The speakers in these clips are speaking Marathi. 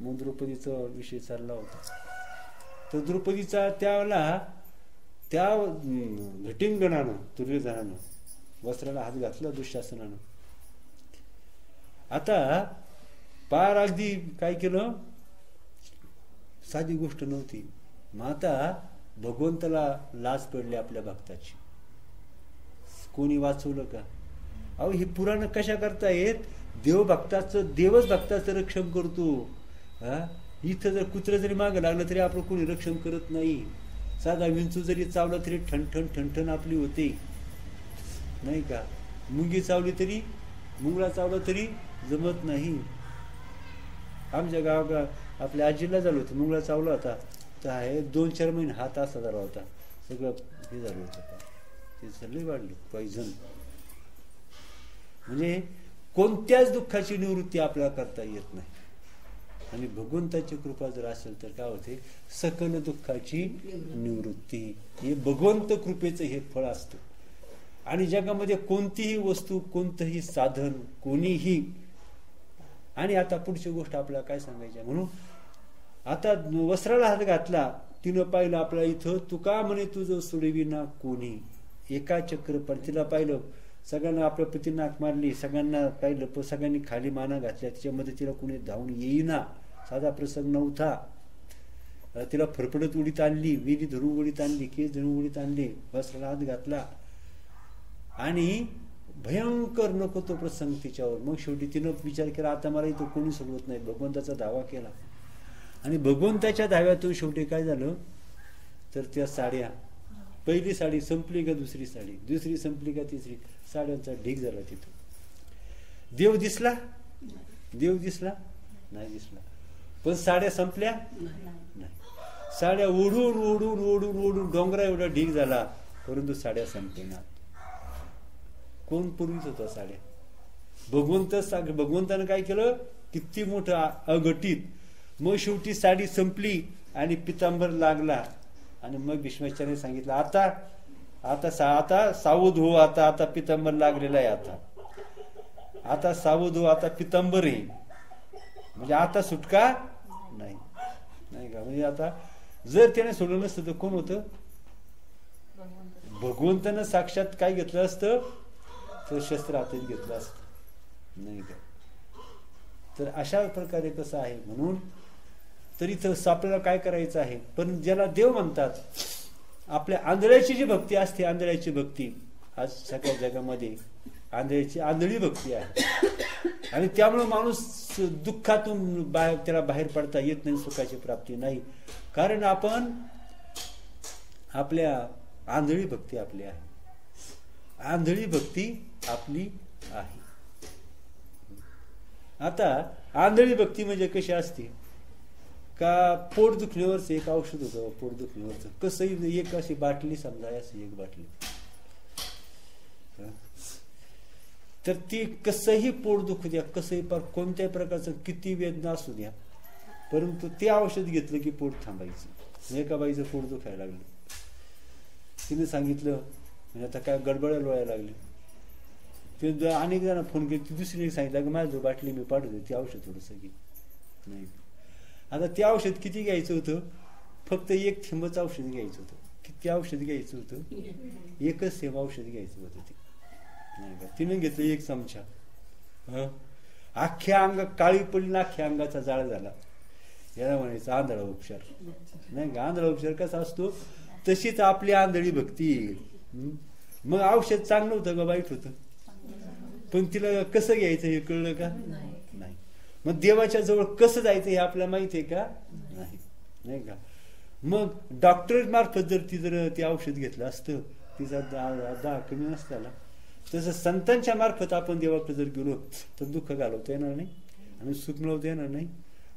मग द्रौपदीचा विषय चालला होता. तर द्रौपदीचा त्यावेळेला त्या घटिंगणानं दुर्योधनानं वस्त्राला हात घातला दुःशासनानं. आता पार अगदी काय केलं, साधी गोष्ट नव्हती. मग आता भगवंताला लाज पडली आपल्या भक्ताची. कोणी वाचवलं का? अहो ही पुराण कशा करतायत? देवभक्ताचं, देवच भक्ताचं रक्षण करतो. इथं जर कुत्रं जरी मागं लागलं तरी आपलं कोणी रक्षण करत नाही. साधा विंचू जरी चावला तरी ठणठण ठणठण आपली होते, नाही का? मुंगी चावली तरी, मुंगळा चावला तरी जमत नाही. आमच्या गावात आपल्या आजीला झालं होतं, मुंगळा चावला होता तर आहे 2-4 महिने हात असा झाला होता, सगळं हे झालं होतं, ते सगळे वाढले पॉइझन. म्हणजे कोणत्याच दुःखाची निवृत्ती आपल्याला करता येत नाही. आणि भगवंताची कृपा जर असेल तर काय होते? सकल दुःखाची निवृत्ती. हे भगवंत कृपेचं हे फळ असतं. आणि जगामध्ये कोणतीही वस्तू, कोणतंही साधन, कोणीही. आणि आता पुढची गोष्ट आपल्याला काय सांगायची, म्हणून आता वस्त्राला हात घातला, तिनं पाहिलं आपल्या इथं, तुका म्हणे तुझं सोडविना कोणी. एका चक्र पण तिला पाहिलं, सगळ्यांना आपल्या पती नाक मारली, सगळ्यांना पाहिलं, सगळ्यांनी खाली माना घातल्या, त्याच्यामध्ये तिला कोणी धावून येईना. साधा प्रसंग नव्हता. तिला फरफडत उडीत आणली, विधी धरून उडीत आणली, केस धरून उडीत आणले, वस्त्राला हात घातला आणि भयंकर नको तो प्रसंग तिच्यावर. मग शेवटी तिनं विचार केला, आता मला इथं कोणी सोडवत नाही. भगवंताचा दावा केला आणि भगवंताच्या दाव्यातून शेवटी काय झालं तर त्या साड्या, पहिली साडी संपली का दुसरी साडी, दुसरी संपली का तिसरी, साड्यांचा ढीग झाला तिथं. देव दिसला? देव दिसला नाही दिसला. पण साड्या संपल्या नाही. साड्या ओढून ओढून ओढून ओढून डोंगरा एवढा ढीग झाला, परंतु साड्या संपल्या. कोण पुरवीत होता साड्या? भगवंतानं काय केलं? किती मोठं अघटित. मग शेवटी साडी संपली आणि पितांबर लागला. आणि मग भीष्माचार्य सांगितलं, आता आता आता सावध हो, आता आता पितांबर लागलेला आहे, आता सावध हो, आता पितांबर आहे. म्हणजे आता सुटका नाही, नाही का? म्हणजे आता जर त्याने सोडलं नसतं तर कोण होतं? भगवंतानं साक्षात काय घेतलं असतं तर शस्त्र हातात घेतलं असतं, नाही का? तर अशा प्रकारे कसं आहे. म्हणून तर इथं आपल्याला काय करायचं आहे, पण ज्याला देव म्हणतात, आपल्या आंधळ्याची जी भक्ती असते, आंधळ्याची भक्ती आज सगळ्या जगामध्ये आंधळी भक्ती आहे. आणि त्यामुळे माणूस दुःखातून त्याला बाहेर पडता येत नाही, सुखाची प्राप्ती नाही. कारण आपण आपल्या आंधळी भक्ती आपली आहे, आंधळी भक्ती आपली आहे. आता आंधळी भक्ती म्हणजे कशी असते का? पोट दुखण्यावरच एक औषध होतं, पोट दुखण्यावरचं कसंही एक अशी बाटली समजा, अशी एक बाटली, तर ती कसंही पोट दुखू द्या, कसंही कोणत्याही प्रकारचं किती वेदना असू द्या, परंतु ते औषध घेतलं की पोट थांबायचं. एका बाईचं पोट दुखायला लागलं, तिने सांगितलं, म्हणजे आता काय गडबड लोळायला लागली, ते अनेक जण फोन केले, दुसरीने सांगितलं की माझं बाटली मी पाठवते, ती औषध थोडंसं घे. नाही, आता ते औषध किती घ्यायचं होतं? फक्त एक थेंबच औषध घ्यायचं होतं. किती औषध घ्यायचं होतं? एकच थेंब औषध घ्यायचं होतं ते, नाही का? तिने घेतलं 1 चमचा, अख्ख्या अंग काळी पडली ना, अख्ख्या अंगाचा जाळ झाला. याला म्हणायचं आंधळा उपचार, नाही का? आंधळा उपचार कसा असतो तशीच आपली आंधळी भक्ती. मग औषध चांगलं होतं का वाईट होतं? पण तिला कसं घ्यायचं हे कळलं का? नाही. मग देवाच्या जवळ कसं जायचं हे आपल्याला माहिती आहे का? नाही, नाही का? मग डॉक्टर मार्फत जर ते औषध घेतलं असतं, तिचा दाह कमी नसताना, तसं संतांच्या मार्फत आपण देवाकडे जर गेलो तर दुःख घालवता येणार नाही आणि सुख मिळवता येणार नाही.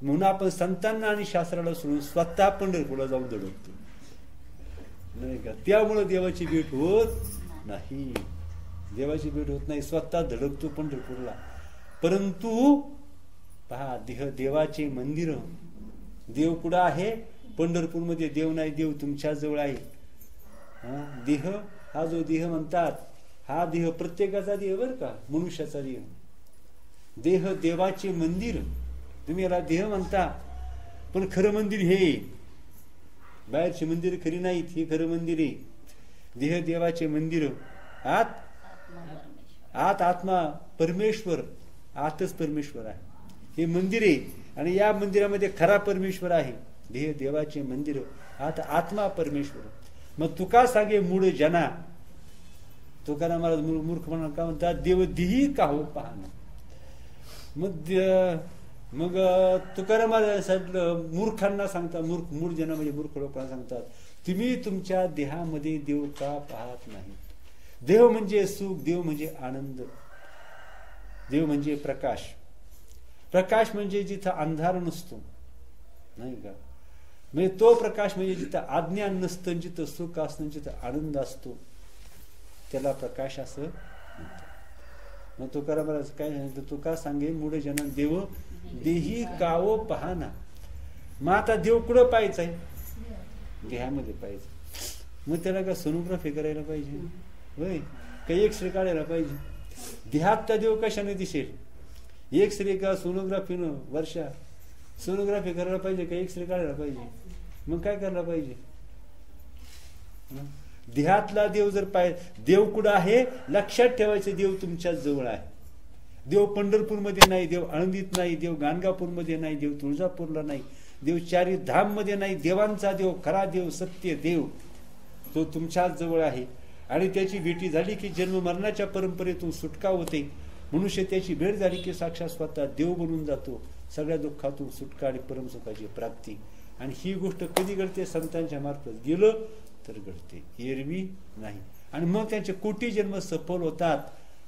म्हणून आपण संतांना आणि शास्त्राला सोडून स्वतः पंढरपूरला जाऊन धडकतो, नाही का? त्यामुळे देवाची भेट होत नाही, देवाची भेट होत नाही, स्वतः धडकतो पंढरपूरला. परंतु पहा, देवाचे मंदिर, देव कुठं आहे? पंढरपूरमध्ये देव नाही, देव तुमच्या जवळ आहे. देह हा जो देह म्हणतात, हा देह प्रत्येकाचा देह बरं का, मनुष्याचा देह. देह देवाचे मंदिर, तुम्ही याला देह म्हणता, पण खरं मंदिर हे बाहेरची मंदिर खरी नाहीत, हे खरं मंदिर आहे. देह देवाचे मंदिर, आत आत्मा परमेश्वर, आतच परमेश्वर आहे, हे मंदिर आहे. आणि या मंदिरामध्ये खरा परमेश्वर आहे. देह देवाचे मंदिर, आत आत्मा परमेश्वर. मग तुका सांगे मूळ जना, तुकाराम महाराज मूर्ख म्हणा का म्हणतात, देव देही का हो पाहणं. मग तुकाराम महाराज सांगितलं, मूर्खांना सांगतात, मूळ जना म्हणजे मूर्ख लोकांना सांगतात, तुम्ही तुमच्या देहामध्ये देव का पाहत नाही. देव म्हणजे सुख, देव म्हणजे आनंद, देव म्हणजे प्रकाश. प्रकाश म्हणजे जिथं अंधार नसतो, नाही का, म्हणजे तो प्रकाश म्हणजे जिथं अज्ञान नसतं, जिथं सुख असतं, जिथं आनंद असतो, त्याला प्रकाश असं म्हणतात. मग तुकाराम महाराज काय सांगितलं, तुका सांगे मूळ जन देव देही काव पाहना. मग आता देव कुठं पाहायचंय, देहामध्ये पाहिजे. मग त्याला का सोनोग्राफी करायला पाहिजे होय, काही एक्सरे काढायला पाहिजे. देहात तर देव कशाने दिसेल, एक्सरे का सोनोग्राफीनं, वर्षा सोनोग्राफी करायला पाहिजे का एक्सरे काढायला पाहिजे. मग काय करायला पाहिजे, देहातला देव जर पाहिजे. देव कुठं आहे लक्षात ठेवायचं, देव तुमच्या जवळ आहे. देव पंढरपूरमध्ये नाही, देव आळंदीत नाही, देव गाणगापूरमध्ये नाही, देव तुळजापूरला नाही, देव चारी धाम मध्ये नाही. देवांचा देव, खरा देव, सत्य देव, तो तुमच्याच जवळ आहे. आणि त्याची भेटी झाली की जन्म मरणाच्या परंपरेतून सुटका होते. मनुष्य त्याची भेट झाली की साक्षात स्वतः देव बनून जातो. सगळ्या दुःखातून सुटका आणि परमसुखाची प्राप्ती. आणि ही गोष्ट कधी घडते, संतांच्या मार्फत गेलं तर घडते, एरवी नाही. आणि मग त्यांचे कोटी जन्म सफल होतात.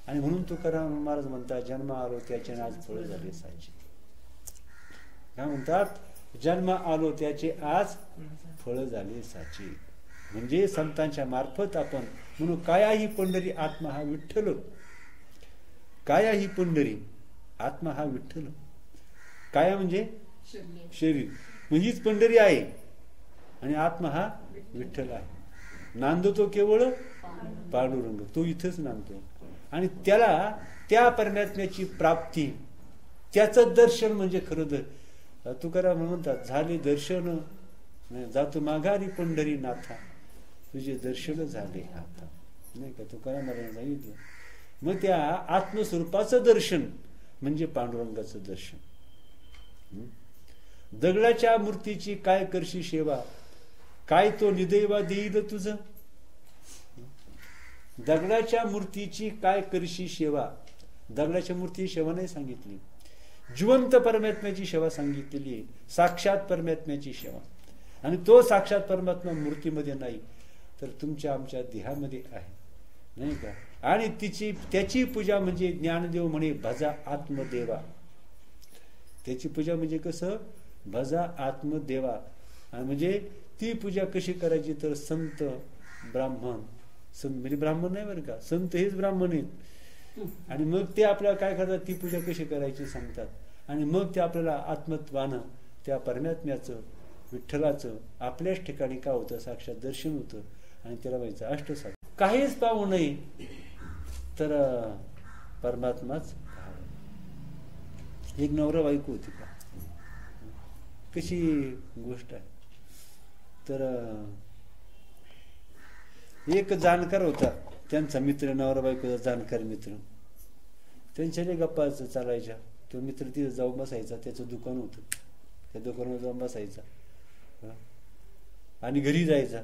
आणि म्हणून तुकाराम महाराज म्हणतात, जन्म आलो त्याचे आज फळ झाले साचे. काय म्हणतात, जन्म आलो त्याचे आज फळ झाले साचे. म्हणजे संतांच्या मार्फत आपण म्हणून काया ही पंढरी आत्मा हा विठ्ठल, काया ही पंढरी आत्मा हा विठ्ठल. काया म्हणजे शरीर, मग हीच पंढरी आहे आणि आत्मा हा विठ्ठल आहे. नांदतो केवळ पांडुरंग, तो इथंच नांदतो. आणि त्याला त्या परमात्म्याची प्राप्ती, त्याचं दर्शन म्हणजे खरं तुकाराम म्हणतात, झाले दर्शन जातो माघारी पंढरी नाथा, तुझे दर्शन झाले आता, नाही का, तुकाराम महाराजांनी सांगितलं. मग त्या आत्मस्वरूपाचं दर्शन म्हणजे पांडुरंगाचं दर्शन. दगडाच्या मूर्तीची काय करशी सेवा, काय तो निदैवा देईल तुझं. दगडाच्या मूर्तीची काय करशी सेवा, दगडाच्या मूर्तीची सेवा नाही सांगितली, जिवंत परमात्म्याची सेवा सांगितलेली आहे. साक्षात परमात्म्याची सेवा. आणि तो साक्षात परमात्मा मूर्तीमध्ये नाही तर तुमच्या आमच्या देहामध्ये आहे, नाही का. आणि त्याची पूजा म्हणजे ज्ञानदेव म्हणे भजा आत्मदेवा. त्याची पूजा म्हणजे कसं, भजा आत्मदेवा. आणि म्हणजे ती पूजा कशी करायची तर संत ब्राह्मण, संत म्हणजे ब्राह्मण नाही बरं का, संत हेच ब्राह्मण आहेत. आणि मग ते आपल्याला काय करतात, ती पूजा कशी करायची सांगतात. आणि मग ते आपल्याला आत्मत्वानं त्या परमात्म्याचं, विठ्ठलाचं आपल्याच ठिकाणी काय होतं, साक्षात दर्शन होतं. आणि त्याला व्हायचं अष्टसाध. काहीच पाहू नये तर परमात्माच. एक नवरा बायको होती का, कशी गोष्ट आहे. तर एक जाणकार होता, त्यांचा मित्र, नवरा बायकोचा जाणकार मित्र. त्यांच्या गप्पा चालायच्या. तो मित्र तिथे जाऊन बसायचा, त्याचं दुकान होतं, त्या दुकानावर जाऊन बसायचा आणि घरी जायचा.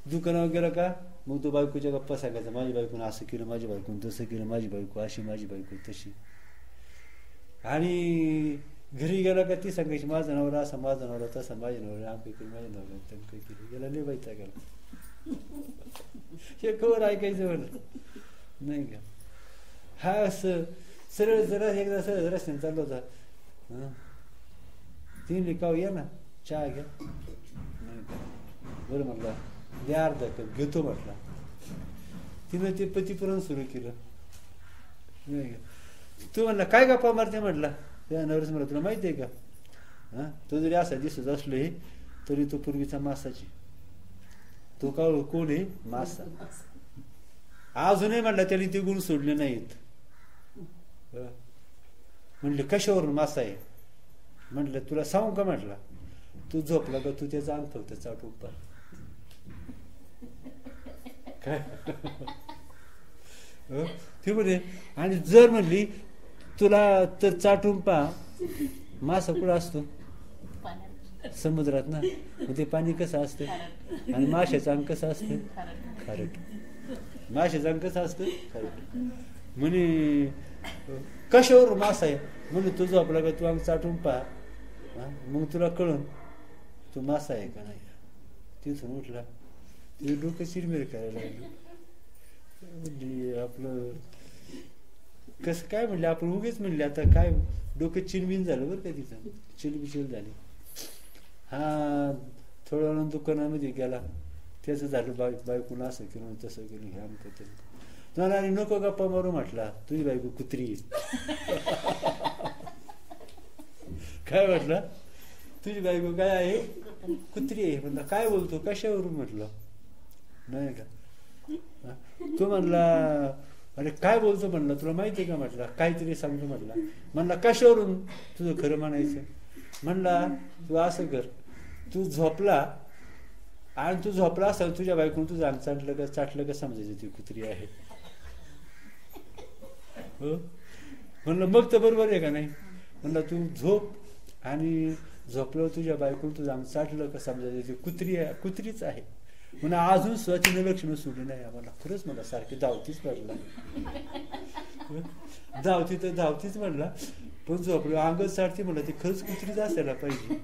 दुकानावर गेला का मग तो बायकोच्या गप्पा सांगायचा, माझी बायकोनं असं केलं, माझी बायकोनं तसं केलं, माझी बायको अशी, माझी बायको तशी. आणि घरी गेला का ती सांगायची, माझा नवरा असा, माझा नवरा तसा, माझ्या नवरा आमके केली, माझ्या नवरा तमके केली. गेला लय बायचा गेला, हे खबर ऐकायचं म्हणलं, नाही का. हा असं सरळ जरा एकदा सरळ रस्त्याने चाललो होता. तीन लिकाव या ना, चहा घ्या. बरं म्हटलं, द्या अर्धा कप घेतो म्हटला. तिनं ते पतीपुराण सुरू केलं. तू म्हणला काय गप्पा मारते म्हटला. त्या नवऱ्याचं म्हणलं, तुला माहिती आहे का, हा तो जरी असा दिसत असलो तरी तो पूर्वीचा मासाची. तो का कोण आहे, मासा. अजूनही म्हटलं त्याने ते गुण सोडले नाहीत. म्हणले कशावरून मासा आहे. म्हटलं तुला सांगू का म्हटलं, तू झोपला का तू त्याचा अंग फक्त चाटून पा काय ती म्हणे. आणि जर म्हणली तुला तर चाटून पा, मासा कुठं असतो? समुद्रात ना. मग ते पाणी कसं असतं? आणि माशाचं अंग कसं असतं? खारट. माशाचं अंग कसं असतं? खारट. म्हणे कशावर मासा आहे? म्हणे तू झोपला का तू अंग चाटून पहा, मग तुला कळून तू मासा आहे का नाही. तिथून उठला, ते डोकं चिरमिर करायला लागलं. म्हणजे आपलं कसं काय म्हणले आपण उगेच म्हणले आता काय डोकं चिनबिन झालं बरं का तिथं, चिलबिचिल झाली. हा थोड्या वेळा दुकानामध्ये गेला, त्याचं झालं बायकोनं असं केलं तसं केलं, हे आमचं ते. तुम्हाला आणि नको गप्पा मारू म्हटला, तुझी बायको कुत्री आहे. काय म्हटलं? तुझी बायको काय आहे? कुत्री आहे. म्हणलं काय बोलतो, कशावरून म्हटलं? नाही का तो म्हणला, अरे काय बोलतो म्हणलं, तुला माहिती आहे का म्हटलं, काहीतरी सांगतो म्हटला. म्हणला कशावरून तुझं खरं म्हणायचं? म्हणला तू असं कर, तू झोपला आणि तू झोपला असेल तुझ्या बायकोन तुझं अंग चाटलं का समजायचं ती कुत्री आहे. हो म्हणलं मग तर बरोबर आहे का नाही. म्हणलं तू झोप आणि झोपल्यावर तुझ्या बायकोन तुझं अंग चाटलं का समजायचं ती कुत्री आहे, कुत्रीच आहे. म्हणा अजून स्वतःची लक्षणं सोडली नाही आम्हाला. खरंच मला सारखी धावतीच पडला, धावती तर धावतीच म्हणला, पण झोपलं अंगच चाटते म्हणलं ती खरंच कुत्रीच असायला पाहिजे.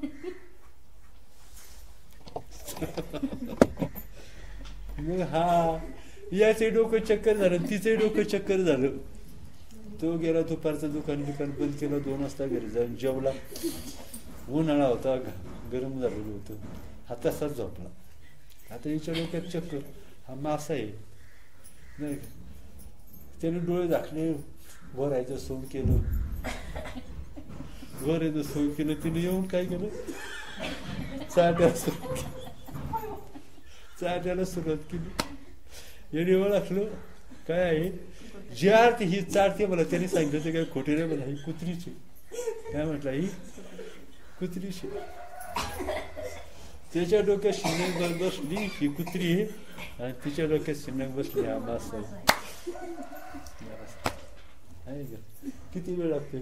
मग हा याचे डोकं चक्कर झालं, तिचंही डोकं चक्कर झालं. तो गेला दुपारचं दुकान बंद केलं, 2 वाजता घरी जाऊन जेवला. उन्हाळा होता, गरम झालेलं होतं. हा तसाच झोपला. आता हिच्या डोक्यात चक्कर, हा मासा आहे नाही का. त्याने डोळे झाकले, घोरायचं सोंग केलं, घोरायचं सोंग केलं. तिने येऊन काय केलं, चाट्याला सुरुवात केली. याने ओळखलं काय आहे, जी आरती ही चारते मला त्याने सांगितलं ते काय खोटे नाही, मला ही कुत्रीची. काय म्हटलं, ही कुत्रीची. त्याच्या डोक्यात शिंग बसली ही कुत्री आहे, आणि तिच्या डोक्यात शिंग बसली हा मासा आहे. किती वेळ लागते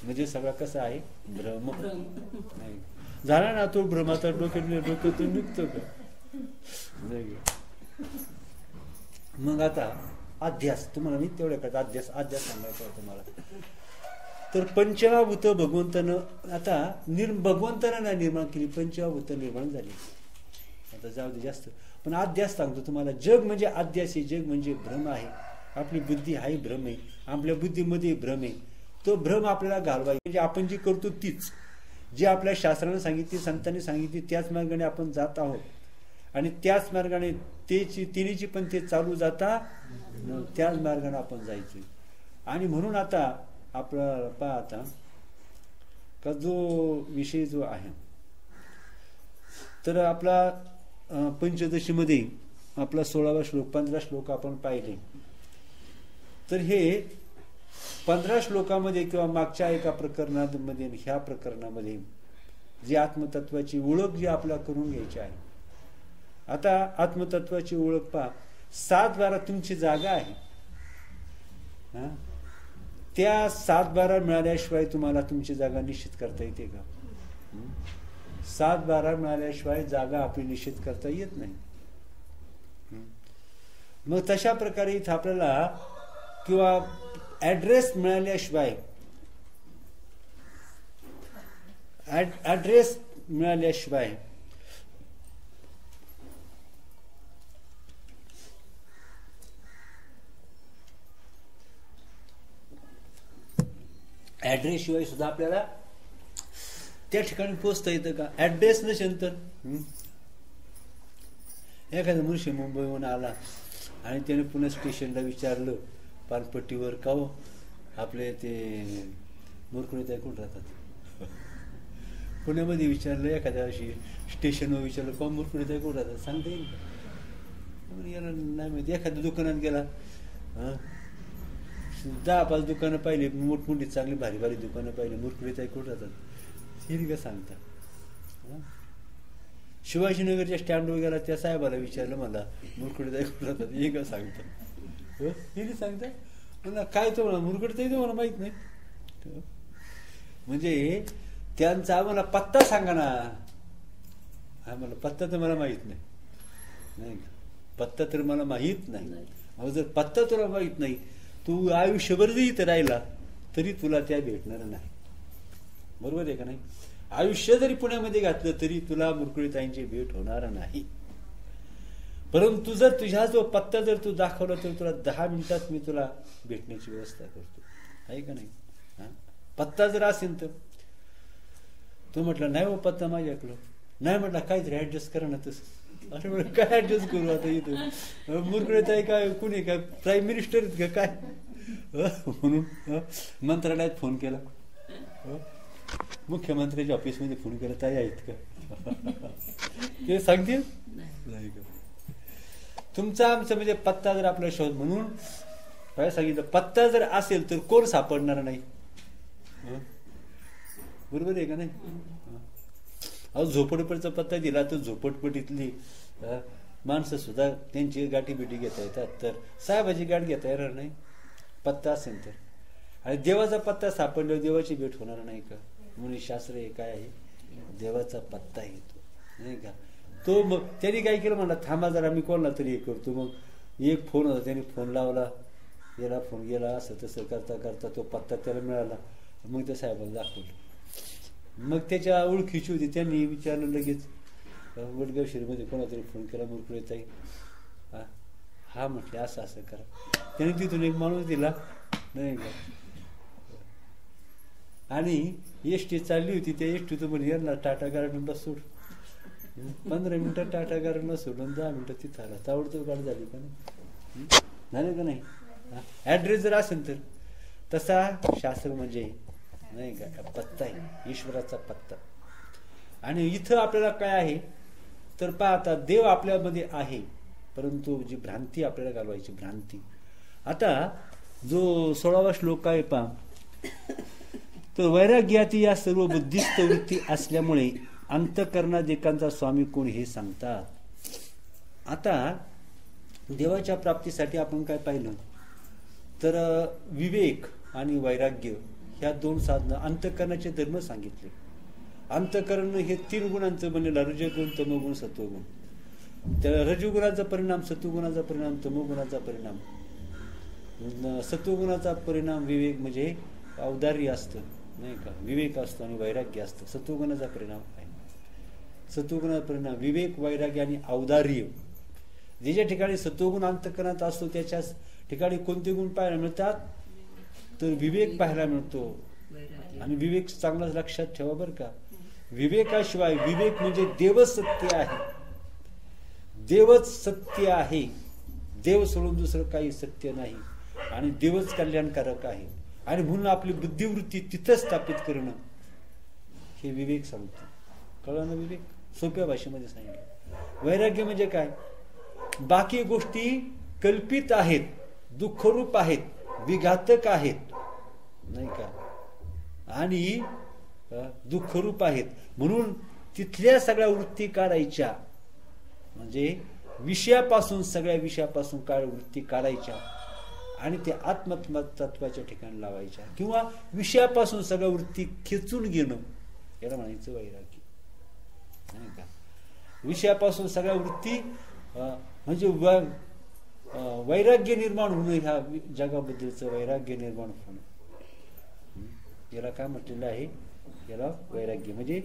म्हणजे सगळा कसा आहे, भ्रम नाही झाला ना. तो भ्रमाचा डोक्यातून निघतो का नाही. मग आता अध्यास तुम्हाला मी तेवढ्या करता अध्यास सांगायचा होता मला. तर पंचमहाभूत भगवंतानं आता भगवंतानं नाही निर्माण केली, पंचमहाभूत निर्माण झाली. आता जाऊ दे जास्त, पण अध्यास सांगतो तुम्हाला. जग म्हणजे अध्यास आहे, जग म्हणजे भ्रम आहे. आपली बुद्धी हाही भ्रम आहे, आपल्या बुद्धीमध्ये भ्रम आहे. तो भ्रम आपल्याला घालवायचा म्हणजे आपण जी करतो तीच, जी आपल्या शास्त्रानं सांगितली, संतांनी सांगितली, त्याच मार्गाने आपण जात आहोत. आणि त्याच मार्गाने तिन्हीची पण ते चालू जाता, त्याच मार्गाने आपण जायचं. आणि म्हणून आता आपला पहा आता का जो विषय जो आहे, तर आपला पंचदशीमध्ये आपला 16वा श्लोक 15 श्लोक आपण पाहिले. तर हे 15 श्लोकामध्ये किंवा मागच्या एका प्रकरणामध्ये ह्या प्रकरणामध्ये जी आत्मतत्वाची ओळख जी आपल्याला करून घ्यायची आहे. आता आत्मतत्वाची ओळख पहा, 7-12 तुमची जागा आहे. त्या 7-12 मिळाल्याशिवाय तुम्हाला तुमची जागा निश्चित करता येते का? 7-12 मिळाल्याशिवाय जागा आपली निश्चित करता येत नाही. मग तशा प्रकारे इथं आपल्याला किंवा ऍड्रेस मिळाल्याशिवाय ऍड्रेस शिवाय सुद्धा आपल्याला त्या ठिकाणी पोहोचता येतं का? ऍड्रेस नसेल तर एखादा मनुष्य मुंबईहून आला आणि त्याने पुणे स्टेशनला विचारलं पानपट्टीवर, का हो आपले ते मुरकुळे कुठं राहतात? पुण्यामध्ये विचारलं एखाद्या अशी स्टेशनवर विचारलं का मुरकुळे कुठं राहतात, सांगता येईल का? याला नाही माहिती. एखाद्या दुकानात गेला, 10-5 दुकानं पाहिली, मोठमोठी चांगली भारी भारी दुकानं पाहिली, मुरकुळे कुठं राहतात हे का सांगता. शिवाजीनगरच्या स्टँड वगैरे त्या साहेबाला विचारलं मला मुरकुडे जातात हे का सांगता. हे सांगता मला काय तो म्हणा मुरकुडे तो मला माहित नाही. म्हणजे त्यांचा आम्हाला पत्ता सांगा ना. आम्हाला पत्ता तर मला माहित नाही. पत्ता तर मला माहित नाही. जर पत्ता तुला माहित नाही तू आयुष्यभर जरी इथं राहिला तरी तुला त्या भेटणार नाही. बरोबर आहे का नाही. आयुष्य जरी पुण्यामध्ये घातलं तरी तुला मुरकुळीताईंची भेट होणार नाही. परंतु जर तुझ्या जो पत्ता जर तू दाखवला तर तुला 10 मिनिटात मी तुला भेटण्याची व्यवस्था करतो. आहे का नाही. पत्ता जर असेल तर तो म्हटला नाही हो पत्ता माझ्याकडं नाही. म्हटलं काहीतरी ऍडजस्ट करा ना. तसं असं म्हटलं काय ऍडजस्ट करू आता इथं मुरकुळीताई काय कुणी काय प्राईम मिनिस्टर आहेत का काय. म्हणून मंत्रालयात फोन केला. मुख्यमंत्र्याच्या ऑफिसमध्ये फोन केला ताई आहेत का ते सांगतील नाही का. तुमचा आमचं म्हणजे पत्ता जर आपला शोध म्हणून काय सांगितलं पत्ता जर असेल तर कोण सापडणार नाही. बरोबर आहे का नाही. अहो झोपडपडीचा पत्ता दिला तर झोपडपटीतली माणसं सुद्धा त्यांची गाठी बिटी घेता येतात. तर साहेबाची गाठ घेता येणार नाही पत्ता असेल तर. आणि देवाचा पत्ता सापडल्यावर देवाची भेट होणार नाही का. म्हणून शास्त्र हे काय आहे देवाचा पत्ता येतो नाही का. तो मग त्यांनी काय केलं म्हणला थांबा जरा मी कोणाला तरी हे करतो. मग एक फोन होता त्यांनी फोन लावला गेला फोन गेला असं तसं करता करता तो पत्ता त्याला मिळाला. मग त्या साहेबाला दाखवलं. मग त्याच्या ओळखीची होती त्यांनी विचारलं लगेच वडगाव शिरीमध्ये कोणातरी फोन केला मुरकुळीताई हा म्हटले असं असं करा. त्याने तिथून एक माणूस दिला नाही का. आणि एसटी चालली होती त्या एसटीतून म्हणजे यांना टाटा गार्डनला सोड 15 मिनिटात टाटा गार्डनला सोडून 10 मिनिटात तिथं आला. ताबडतोब गाडी झाली का नाही झालं का नाही. ऍड्रेस जर असेल तर तसा शास्त्र म्हणजे नाही का पत्ता आहे ईश्वराचा पत्ता. आणि इथं आपल्याला काय आहे तर पाहता देव आपल्यामध्ये आहे परंतु जी भ्रांती आपल्याला घालवायची भ्रांती. आता जो 16वा श्लोक आहे पहा तर वैराग्याती या सर्व बुद्धिस्त वृत्ती असल्यामुळे अंतःकरणाधिकांचा स्वामी कोण हे सांगतात. आता देवाच्या प्राप्तीसाठी आपण काय पाहिलं तर विवेक आणि वैराग्य ह्या 2 साधनं अंतःकरणाचे धर्म सांगितले. अंतःकरण हे 3 गुणांचं बनलेलं रजगुण तमोगुण सत्वगुण. त्या रजोगुणाचा परिणाम सत्वगुणाचा परिणाम तमोगुणाचा परिणाम. सत्वगुणाचा परिणाम विवेक म्हणजे औदार्य असतं नाही का विवेक असतो आणि वैराग्य असतं. सत्वगुणाचा परिणाम आहे सत्वगुणाचा परिणाम विवेक वैराग्य आणि औदार्य. ज्या ठिकाणी सत्वगुण अंतःकरणात असतो त्याच्याच ठिकाणी कोणते गुण पाहायला मिळतात तर विवेक पाहायला मिळतो. आणि विवेक चांगलाच लक्षात ठेवा बरं का. विवेकाशिवाय विवेक म्हणजे देवच सत्य आहे. देवच सत्य आहे. देव सोडून दुसरं काही सत्य नाही. आणि देवच कल्याणकारक आहे. आणि म्हणून आपली बुद्धिवृत्ती तिथं स्थापित करणं हे विवेक सांगतो. कळलं ना. विवेक सोप्या भाषेमध्ये सांगितलं. वैराग्य म्हणजे काय बाकी गोष्टी कल्पित आहेत दुःखरूप आहेत विघातक आहेत नाही का आणि दुःखरूप आहेत म्हणून तिथल्या सगळ्या वृत्ती काढायच्या. म्हणजे विषयापासून सगळ्या विषयापासून वृत्ती काढायच्या आणि ते आत्मतत्वाच्या ठिकाणी लावायच्या किंवा विषयापासून सगळ्या वृत्ती खेचून घेणं याला म्हणायचं वैराग्य नाही का. विषयापासून सगळ्या वृत्ती म्हणजे वैराग्य निर्माण होणं ह्या जगाबद्दलचं वैराग्य निर्माण होणं याला काय म्हटलेलं आहे. याला वैराग्य म्हणजे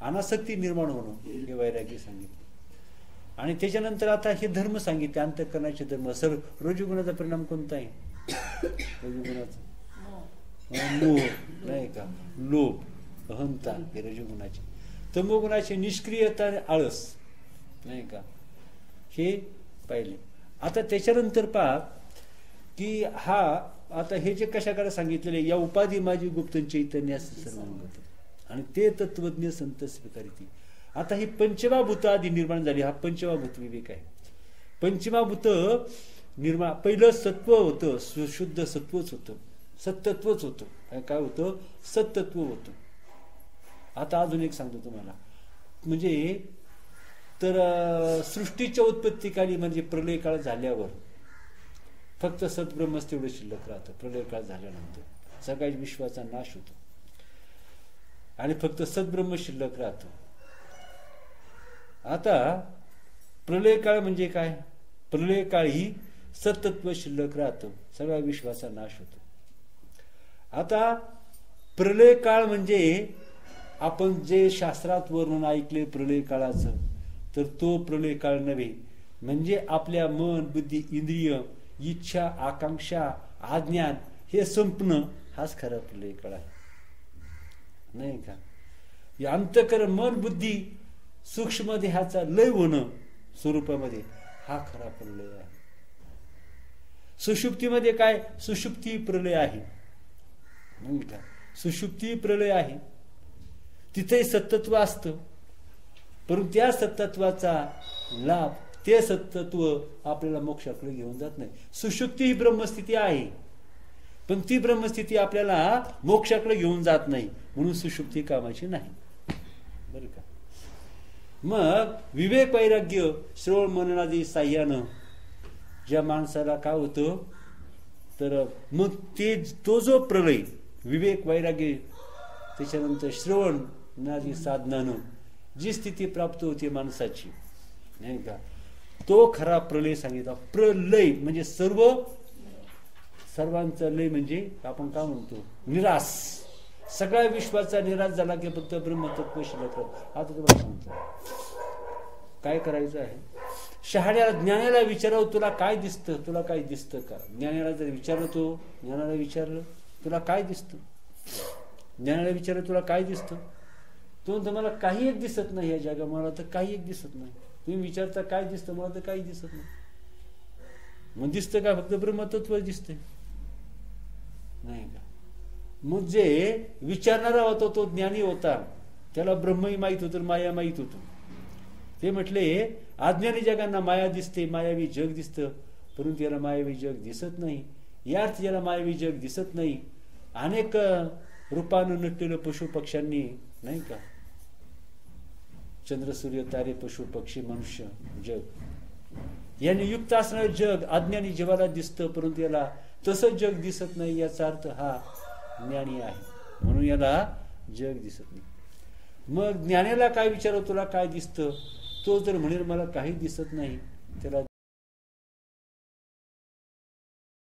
अनासक्ती निर्माण होणं हे वैराग्य सांगितलं. आणि त्याच्यानंतर आता हे धर्म सांगितले अंतःकरणाचे धर्म. सर रजोगुणाचा परिणाम कोणता आहे रजोगुणाचा मोह नाही का लोभ अहंता हे रजोगुणाचे. तमोगुणाचे निष्क्रियता आणि आळस नाही का हे पाहिले. आता त्याच्यानंतर पहा की हा आता हे जे कशाकडे सांगितलेले या उपाधी माझी गुप्त चैतन्य सर्वांगत आणि ते तत्वज्ञ संत स्वीकारिती. आता ही पंचमाभूत आधी निर्माण झाली. हा पंचमाभूत विवेक आहे. पंचमाभूत निर्माण पहिलं सत्व होतं शुद्ध सत्वच होतं सत्तत्वच होतं. काय होतं सत्तत्व होतं. आता अजून एक सांगतो तुम्हाला, म्हणजे तर सृष्टीच्या उत्पत्तीकाली म्हणजे प्रलय काळ झाल्यावर फक्त सद्ब्रह्मच तेवढं शिल्लक राहतं. प्रलय काळ झाल्यानंतर सगळ्या विश्वाचा नाश होतो आणि फक्त सद्ब्रह्म शिल्लक राहतं. आता प्रलय काळ म्हणजे काय? प्रलय काळी सतत्व शिल्लक राहतं, सगळ्या विश्वाचा नाश होतो. आता प्रलय काळ म्हणजे आपण जे शास्त्रात वर्णन ऐकले प्रलय काळाचं, तर तो प्रलय काळ नव्हे. म्हणजे आपल्या मन, बुद्धी, इंद्रिय, इच्छा, आकांक्षा, अज्ञान हे संपणं हाच खरा प्रलय काळ आहे, नाही का? या अंतःकरण, मन, बुद्धी, सूक्ष्म देहाचा लय होणं स्वरूपामध्ये हा खरा प्रलय आहे. सुषुप्तीमध्ये काय? सुषुप्ती प्रलय आहे, नाही का? सुषुप्ती प्रलय आहे, तिथे सत्तत्व असतं, परंतु त्या सत्तत्वाचा लाभ, ते सत्तत्व आपल्याला मोक्षाकडे घेऊन जात नाही. सुषुप्ती ही ब्रह्मस्थिती आहे, पण ती ब्रह्मस्थिती आपल्याला मोक्षाकडे घेऊन जात नाही, म्हणून सुषुप्ती कामाची नाही, बरं का? मग विवेक, वैराग्य, श्रवण मननादी साह्यानं ज्या माणसाला काय होतं, तर मग तो जो प्रलय, विवेक, वैराग्य, त्याच्यानंतर श्रवण नादी साधनानं जी स्थिती प्राप्त होते माणसाची, नाही का, तो खरा प्रलय सांगितला. प्रलय म्हणजे सर्वांचा लय, म्हणजे आपण काय म्हणतो, निराश. सगळ्या विश्वाचा निराश झाला की फक्त ब्रह्मतत्व शिल्लक राहतं. आता तुम्हाला सांगतो काय करायचं आहे. शहाण्याला, ज्ञानाला विचारावं, तुला काय दिसतं, तुला काय दिसतं का? ज्ञानाला जर विचारलं, तो ज्ञानाला विचारलं तुला काय दिसतं, ज्ञानाला विचारलं तुला काय दिसतं, तो म्हणतो मला काही एक दिसत नाही या जगा, मला तर काही एक दिसत नाही. तुम्ही विचारता काय दिसतं, मला तर काही दिसत नाही. मग दिसतं का? फक्त ब्रह्मतत्व दिसतंय, नाही का? मग जे विचारणारा होता तो ज्ञानी होता, त्याला ब्रह्मही माहित होतं, माया माहित होतं. ते म्हटले अज्ञानी जगांना माया दिसते, मायावी जग दिसतं, परंतु याला मायावी जग दिसत नाही. याच याला मायावी जग दिसत नाही. अनेक रूपानं नटलेलं पशु पक्ष्यांनी, नाही का, चंद्र, सूर्य, तारे, पशु पक्षी, मनुष्य, जग यांनी युक्त असणारे जग अज्ञानी जीवाला दिसतं, परंतु याला तसं जग दिसत नाही. याचा अर्थ हा ज्ञानी आहे, म्हणून याला जग दिसत नाही. मग ज्ञानाला काय विचारलं, तुला काय दिसतं, तो जर म्हणेल मला काही दिसत नाही, त्याला